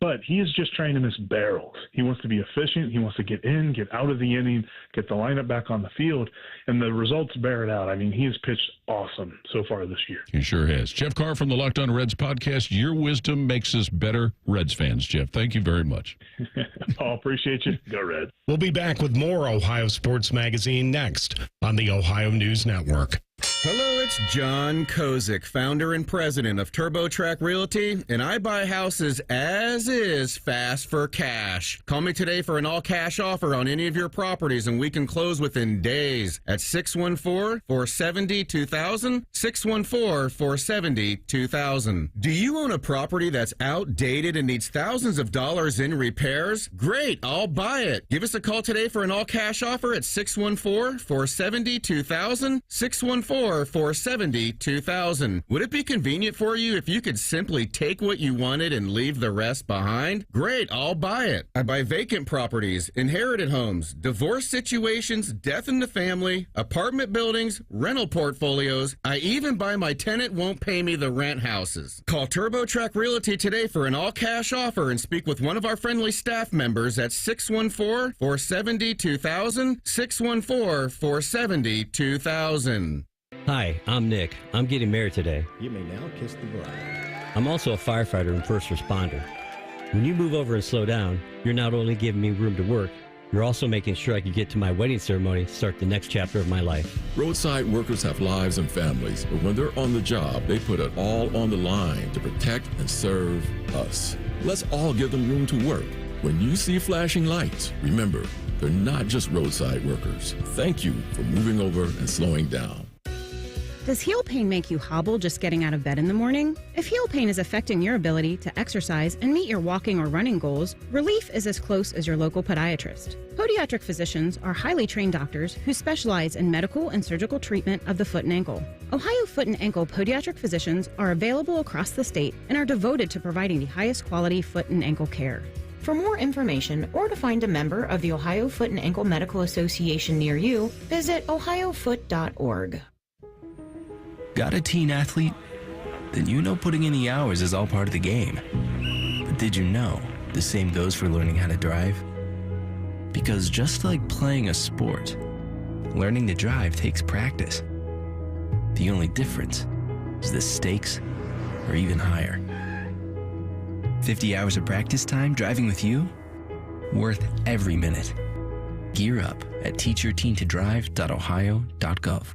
but he is just trying to miss barrels. He wants to be efficient. He wants to get in, get out of the inning, get the lineup back on the field, and the results bear it out. I mean, he has pitched awesome so far this year. He sure has. Jeff Carr from the Locked On Reds podcast. Your wisdom makes us better Reds fans, Jeff. Thank you very much. Paul, appreciate you. Go Reds. We'll be back with more Ohio Sports Magazine next on the Ohio News Network. Hello, it's John Kozik, founder and president of TurboTrack Realty, and I buy houses as is fast for cash. Call me today for an all-cash offer on any of your properties, and we can close within days at 614-470-2000, 614-470-2000. Do you own a property that's outdated and needs thousands of dollars in repairs? Great, I'll buy it. Give us a call today for an all-cash offer at 614-470-2000, 614-470-2000. Would it be convenient for you if you could simply take what you wanted and leave the rest behind? Great, I'll buy it. I buy vacant properties, inherited homes, divorce situations, death in the family, apartment buildings, rental portfolios. I even buy my tenant won't pay me the rent houses. Call TurboTrack Realty today for an all-cash offer and speak with one of our friendly staff members at 614-470-2000, 614-470-2000. Hi, I'm Nick. I'm getting married today. You may now kiss the bride. I'm also a firefighter and first responder. When you move over and slow down, you're not only giving me room to work, you're also making sure I can get to my wedding ceremony to start the next chapter of my life. Roadside workers have lives and families, but when they're on the job, they put it all on the line to protect and serve us. Let's all give them room to work. When you see flashing lights, remember, they're not just roadside workers. Thank you for moving over and slowing down. Does heel pain make you hobble just getting out of bed in the morning? If heel pain is affecting your ability to exercise and meet your walking or running goals, relief is as close as your local podiatrist. Podiatric physicians are highly trained doctors who specialize in medical and surgical treatment of the foot and ankle. Ohio Foot and Ankle podiatric physicians are available across the state and are devoted to providing the highest quality foot and ankle care. For more information or to find a member of the Ohio Foot and Ankle Medical Association near you, visit ohiofoot.org. Got a teen athlete? Then you know putting in the hours is all part of the game. But did you know the same goes for learning how to drive? Because just like playing a sport, learning to drive takes practice. The only difference is the stakes are even higher. 50 hours of practice time driving with you? Worth every minute. Gear up at teachyourteentodrive.ohio.gov.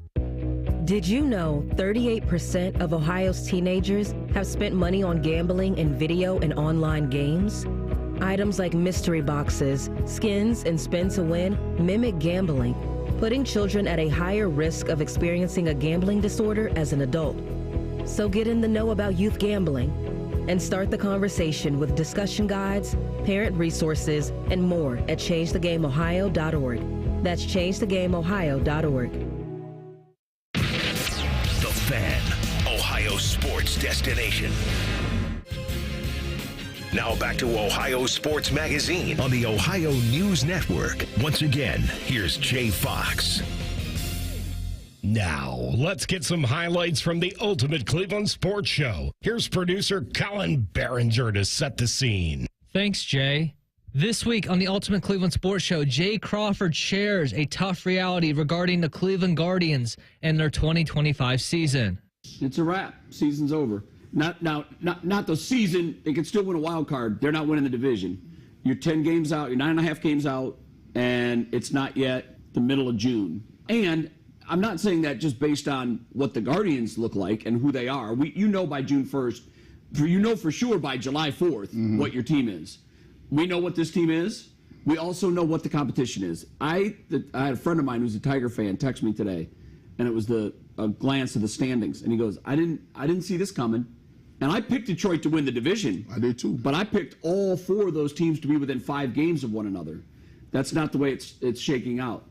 Did you know 38% of Ohio's teenagers have spent money on gambling in video and online games? Items like mystery boxes, skins, and spin to win mimic gambling, putting children at a higher risk of experiencing a gambling disorder as an adult. So get in the know about youth gambling and start the conversation with discussion guides, parent resources, and more at changethegameohio.org. That's changethegameohio.org. The Fan, Ohio sports destination. Now back to Ohio Sports Magazine on the Ohio News Network. Once again, here's Jay Fox. Now, let's get some highlights from the Ultimate Cleveland Sports Show. Here's producer Colin Behringer to set the scene. Thanks, Jay. This week on the Ultimate Cleveland Sports Show, Jay Crawford shares a tough reality regarding the Cleveland Guardians and their 2025 season. It's a wrap. Season's over. Not the season. They can still win a wild card. They're not winning the division. You're 10 games out. You're 9.5 games out, and it's not yet the middle of June. And I'm not saying that just based on what the Guardians look like and who they are. You know by June 1st, you know for sure by July 4th what your team is. We know what this team is. We also know what the competition is. I had a friend of mine who's a Tiger fan text me today, and it was a glance at the standings, and he goes, I didn't see this coming. And I picked Detroit to win the division. I did too. But I picked all 4 of those teams to be within 5 games of one another. That's not the way it's shaking out.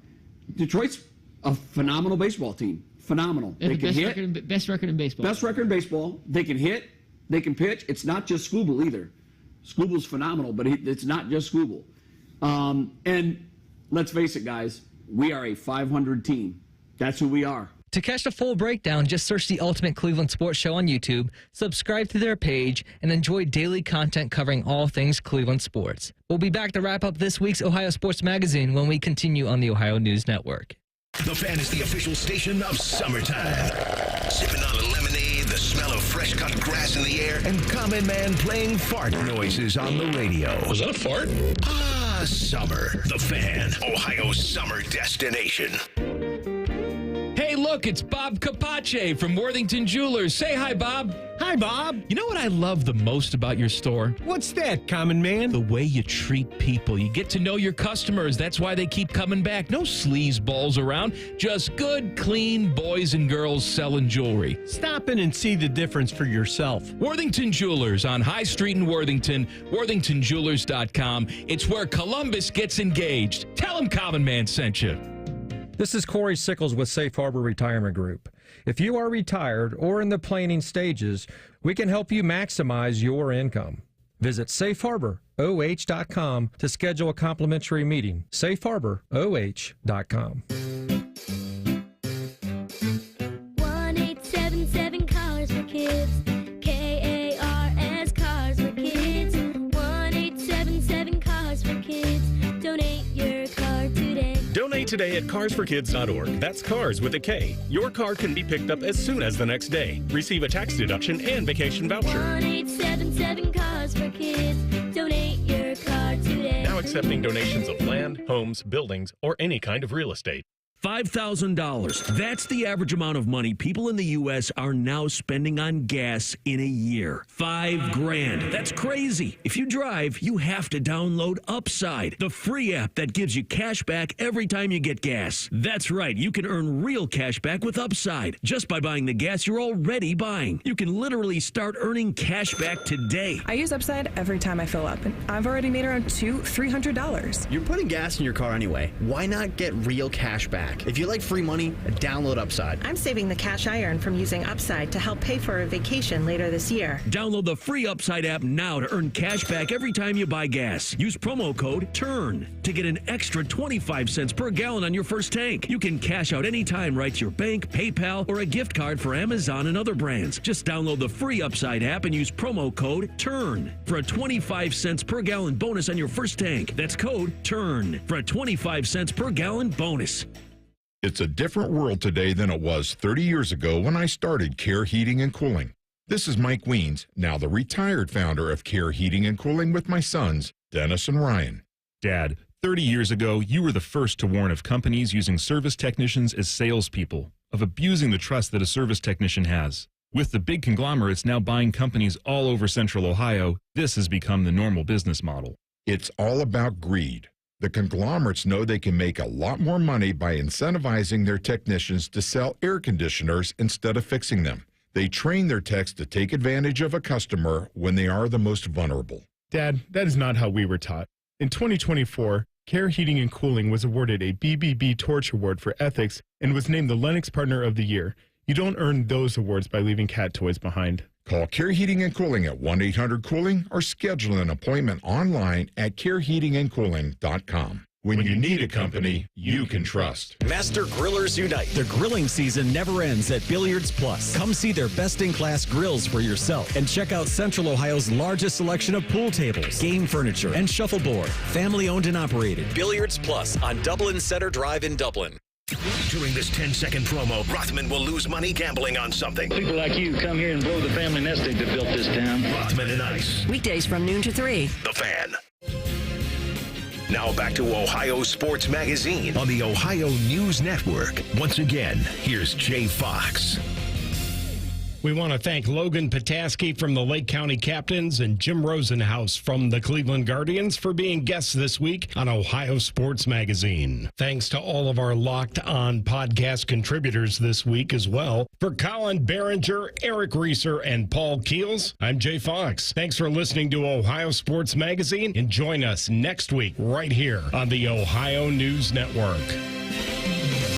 Detroit's a phenomenal baseball team. Phenomenal. They can hit. Best record in baseball. Best record in baseball. They can hit. They can pitch. It's not just Skubal either. Skubal's phenomenal, but it's not just Skubal. And let's face it, guys, we are a 500 team. That's who we are. To catch the full breakdown, just search the Ultimate Cleveland Sports Show on YouTube, subscribe to their page, and enjoy daily content covering all things Cleveland sports. We'll be back to wrap up this week's Ohio Sports Magazine when we continue on the Ohio News Network. The Fan is the official station of summertime. Sipping on a lemonade, the smell of fresh-cut grass in the air, and Common Man playing fart noises on the radio. Was that a fart? Ah, summer. The Fan, Ohio's summer destination. Hey, look, it's Bob Capace from Worthington Jewelers. Say hi, Bob. Hi, Bob. You know what I love the most about your store? What's that, Common Man? The way you treat people. You get to know your customers. That's why they keep coming back. No sleazeballs around. Just good, clean boys and girls selling jewelry. Stop in and see the difference for yourself. Worthington Jewelers on High Street in Worthington. WorthingtonJewelers.com. It's where Columbus gets engaged. Tell them Common Man sent you. This is Corey Sickles with Safe Harbor Retirement Group. If you are retired or in the planning stages, we can help you maximize your income. Visit safeharboroh.com to schedule a complimentary meeting. safeharboroh.com. 1877 Cars for Kids. KARS Cars for Kids. 1877 Cars for Kids. Donate your car today. Donate today at carsforkids.org. That's cars with a K. Your car can be picked up as soon as the next day. Receive a tax deduction and vacation voucher. 1877 Cars for Kids. Donate your car today. Now accepting donations of land, homes, buildings, or any kind of real estate. $5,000. That's the average amount of money people in the U.S. are now spending on gas in a year. $5,000. That's crazy. If you drive, you have to download Upside, the free app that gives you cash back every time you get gas. That's right. You can earn real cash back with Upside just by buying the gas you're already buying. You can literally start earning cash back today. I use Upside every time I fill up, and I've already made around $300. You're putting gas in your car anyway. Why not get real cash back? If you like free money, download Upside. I'm saving the cash I earn from using Upside to help pay for a vacation later this year. Download the free Upside app now to earn cash back every time you buy gas. Use promo code TURN to get an extra 25 cents per gallon on your first tank. You can cash out anytime right to your bank, PayPal, or a gift card for Amazon and other brands. Just download the free Upside app and use promo code TURN for a 25 cents per gallon bonus on your first tank. That's code TURN for a 25 cents per gallon bonus. It's a different world today than it was 30 years ago when I started Care Heating and Cooling. This is Mike Weens, now the retired founder of Care Heating and Cooling with my sons, Dennis and Ryan. Dad, 30 years ago, you were the first to warn of companies using service technicians as salespeople, of abusing the trust that a service technician has. With the big conglomerates now buying companies all over Central Ohio, this has become the normal business model. It's all about greed. The conglomerates know they can make a lot more money by incentivizing their technicians to sell air conditioners instead of fixing them. They train their techs to take advantage of a customer when they are the most vulnerable. Dad, that is not how we were taught. In 2024, Care Heating and Cooling was awarded a BBB Torch Award for ethics and was named the Lennox Partner of the Year. You don't earn those awards by leaving cat toys behind. Call Care Heating and Cooling at 1-800-COOLING or schedule an appointment online at careheatingandcooling.com. When you need a company you can trust. Master Grillers Unite. The grilling season never ends at Billiards Plus. Come see their best-in-class grills for yourself and check out Central Ohio's largest selection of pool tables, game furniture, and shuffleboard. Family-owned and operated. Billiards Plus on Dublin Center Drive in Dublin. During this 10-second promo, Rothman will lose money gambling on something. People like you come here and blow the family nest egg that built this town. Rothman and Ice. Weekdays from noon to 3. The Fan. Now back to Ohio Sports Magazine on the Ohio News Network. Once again, here's Jay Fox. We want to thank Logan Pataski from the Lake County Captains and Jim Rosenhaus from the Cleveland Guardians for being guests this week on Ohio Sports Magazine. Thanks to all of our Locked On podcast contributors this week as well. For Colin Behringer, Eric Reeser, and Paul Keels, I'm Jay Fox. Thanks for listening to Ohio Sports Magazine, and join us next week right here on the Ohio News Network.